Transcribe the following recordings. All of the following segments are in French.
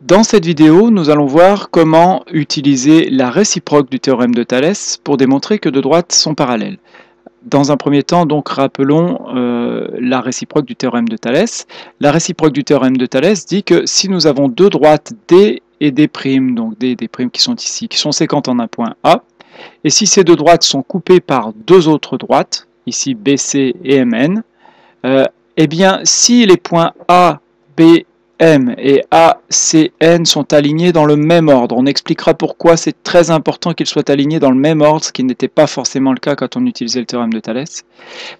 Dans cette vidéo, nous allons voir comment utiliser la réciproque du théorème de Thalès pour démontrer que deux droites sont parallèles. Dans un premier temps, donc, rappelons la réciproque du théorème de Thalès. La réciproque du théorème de Thalès dit que si nous avons deux droites D et D', donc D et D' qui sont ici, qui sont séquentes en un point A, et si ces deux droites sont coupées par deux autres droites, ici BC et MN, eh bien, si les points A, B, M et A, C, N sont alignés dans le même ordre, on expliquera pourquoi c'est très important qu'ils soient alignés dans le même ordre, ce qui n'était pas forcément le cas quand on utilisait le théorème de Thalès.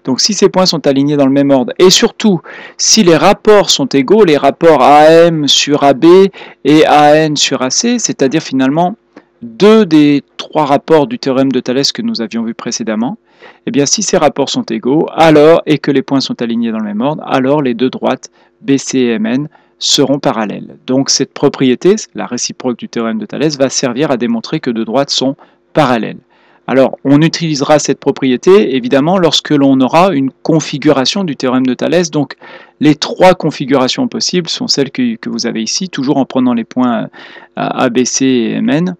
Donc si ces points sont alignés dans le même ordre, et surtout, si les rapports sont égaux, les rapports AM sur AB et AN sur AC, c'est-à-dire finalement deux des trois rapports du théorème de Thalès que nous avions vu précédemment, eh bien si ces rapports sont égaux, alors, et que les points sont alignés dans le même ordre, alors les deux droites BC et MN seront parallèles. Donc cette propriété, la réciproque du théorème de Thalès, va servir à démontrer que deux droites sont parallèles. Alors on utilisera cette propriété évidemment lorsque l'on aura une configuration du théorème de Thalès. Donc les trois configurations possibles sont celles que vous avez ici, toujours en prenant les points ABC et MN.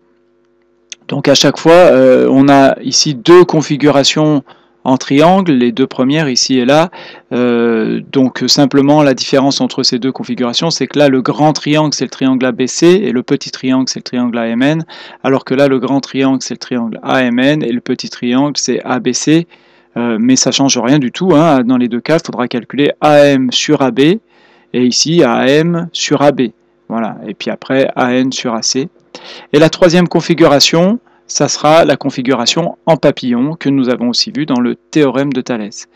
Donc à chaque fois, on a ici deux configurations en triangle, les deux premières ici et là. Donc simplement la différence entre ces deux configurations, c'est que là le grand triangle c'est le triangle ABC et le petit triangle c'est le triangle AMN, alors que là le grand triangle c'est le triangle AMN et le petit triangle c'est ABC. Mais ça ne change rien du tout, hein. Dans les deux cas, il faudra calculer AM sur AB et ici AM sur AB. Voilà. Et puis après AN sur AC. Et la troisième configuration, ça sera la configuration en papillon que nous avons aussi vu dans le théorème de Thalès.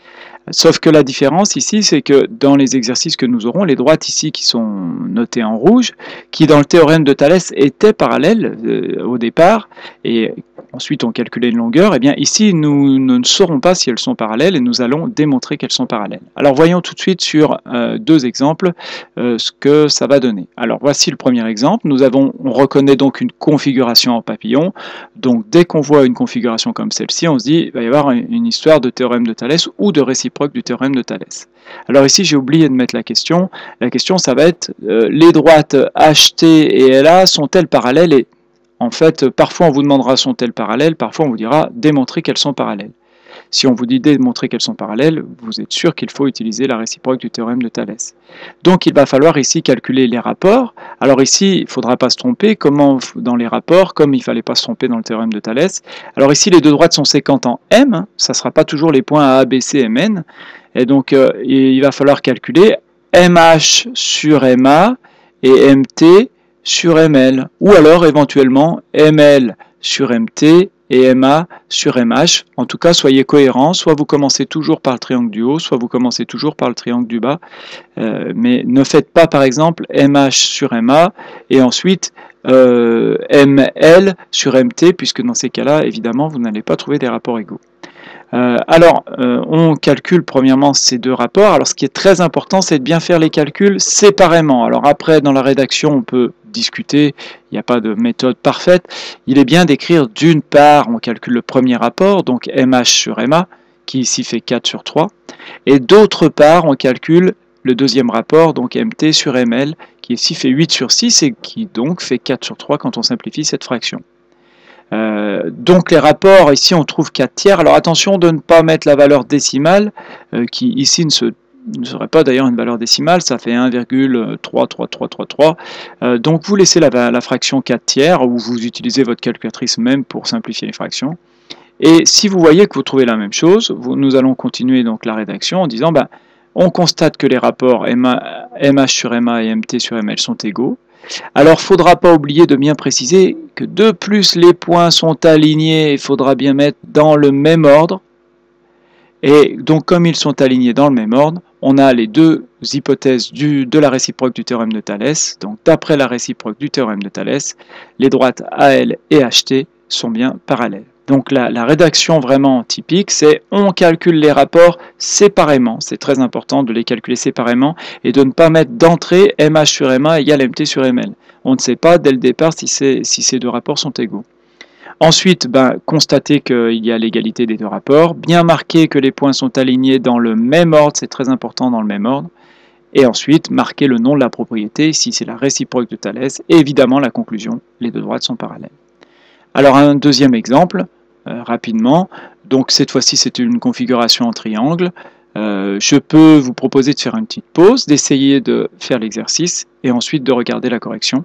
Sauf que la différence ici, c'est que dans les exercices que nous aurons, les droites ici qui sont notées en rouge, qui dans le théorème de Thalès étaient parallèles au départ, et ensuite on calculait une longueur, et bien ici nous ne saurons pas si elles sont parallèles et nous allons démontrer qu'elles sont parallèles. Alors voyons tout de suite sur deux exemples ce que ça va donner. Alors voici le premier exemple, on reconnaît donc une configuration en papillon, donc dès qu'on voit une configuration comme celle-ci, on se dit il va y avoir une histoire de théorème de Thalès ou de réciproque du théorème de Thalès. Alors ici j'ai oublié de mettre la question. La question ça va être les droites HT et LA sont-elles parallèles? Et en fait parfois on vous demandera sont-elles parallèles, parfois on vous dira démontrer qu'elles sont parallèles. Si on vous dit démontrer qu'elles sont parallèles, vous êtes sûr qu'il faut utiliser la réciproque du théorème de Thalès. Donc il va falloir ici calculer les rapports. Alors ici, il ne faudra pas se tromper, comment dans les rapports, comme il ne fallait pas se tromper dans le théorème de Thalès. Alors ici, les deux droites sont séquentes en M, ça ne sera pas toujours les points A, B, C, MN. Et donc il va falloir calculer MH sur MA et MT sur ML. Ou alors éventuellement ML sur MT et MA sur MH. En tout cas, soyez cohérents, soit vous commencez toujours par le triangle du haut, soit vous commencez toujours par le triangle du bas. Mais ne faites pas, par exemple, MH sur MA et ensuite ML sur MT, puisque dans ces cas-là, évidemment, vous n'allez pas trouver des rapports égaux. On calcule premièrement ces deux rapports. Alors ce qui est très important, c'est de bien faire les calculs séparément. Alors après, dans la rédaction, on peut discuter, il n'y a pas de méthode parfaite. Il est bien d'écrire d'une part, on calcule le premier rapport, donc MH sur MA, qui ici fait 4 sur 3, et d'autre part, on calcule le deuxième rapport, donc MT sur ML, qui ici fait 8 sur 6 et qui donc fait 4 sur 3 quand on simplifie cette fraction. Donc les rapports, ici on trouve 4 tiers. Alors attention de ne pas mettre la valeur décimale, qui ici ne serait pas d'ailleurs une valeur décimale, ça fait 1,33333. Donc vous laissez la fraction 4 tiers, ou vous utilisez votre calculatrice même pour simplifier les fractions. Et si vous voyez que vous trouvez la même chose, nous allons continuer donc la rédaction en disant, on constate que les rapports MH sur MA et MT sur ML sont égaux. Alors, il ne faudra pas oublier de bien préciser que de plus les points sont alignés, il faudra bien mettre dans le même ordre. Et donc, comme ils sont alignés dans le même ordre, on a les deux hypothèses de la réciproque du théorème de Thalès. Donc, d'après la réciproque du théorème de Thalès, les droites AL et HT sont bien parallèles. Donc la rédaction vraiment typique, c'est on calcule les rapports séparément. C'est très important de les calculer séparément et de ne pas mettre d'entrée MH sur MA égale MT sur ML. On ne sait pas dès le départ si ces deux rapports sont égaux. Ensuite, constater qu'il y a l'égalité des deux rapports. Bien marquer que les points sont alignés dans le même ordre, c'est très important dans le même ordre. et ensuite marquer le nom de la propriété, ici c'est la réciproque de Thalès, et évidemment la conclusion, les deux droites sont parallèles. Alors un deuxième exemple, rapidement, donc cette fois-ci c'est une configuration en triangle. Je peux vous proposer de faire une petite pause, d'essayer de faire l'exercice, et ensuite de regarder la correction.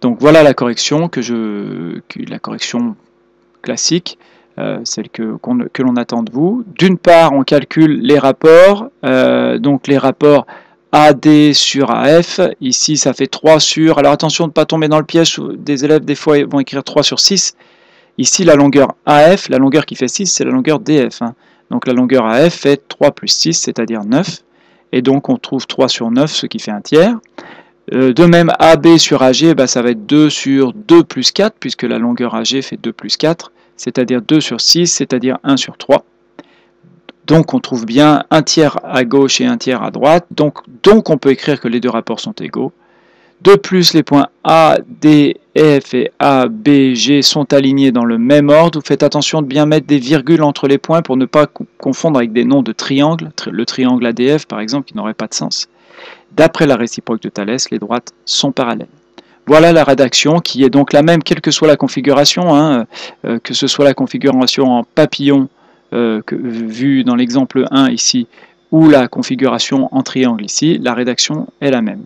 Donc voilà la correction la correction classique, celle que l'on attend de vous. D'une part, on calcule les rapports, donc les rapports AD sur AF, ici ça fait 3 sur, alors attention de ne pas tomber dans le piège, des élèves des fois vont écrire 3 sur 6, ici la longueur AF, la longueur qui fait 6, c'est la longueur DF, hein. Donc la longueur AF fait 3 plus 6, c'est-à-dire 9, et donc on trouve 3 sur 9, ce qui fait un tiers. De même, AB sur AG, ça va être 2 sur 2 plus 4, puisque la longueur AG fait 2 plus 4, c'est-à-dire 2 sur 6, c'est-à-dire 1 sur 3. Donc on trouve bien un tiers à gauche et un tiers à droite, donc on peut écrire que les deux rapports sont égaux. De plus, les points A, D, F et A, B, G sont alignés dans le même ordre. Vous faites attention de bien mettre des virgules entre les points pour ne pas confondre avec des noms de triangles, le triangle ADF par exemple, qui n'aurait pas de sens. D'après la réciproque de Thalès, les droites sont parallèles. Voilà la rédaction qui est donc la même quelle que soit la configuration, hein, que ce soit la configuration en papillon vue dans l'exemple 1 ici, ou la configuration en triangle ici, la rédaction est la même.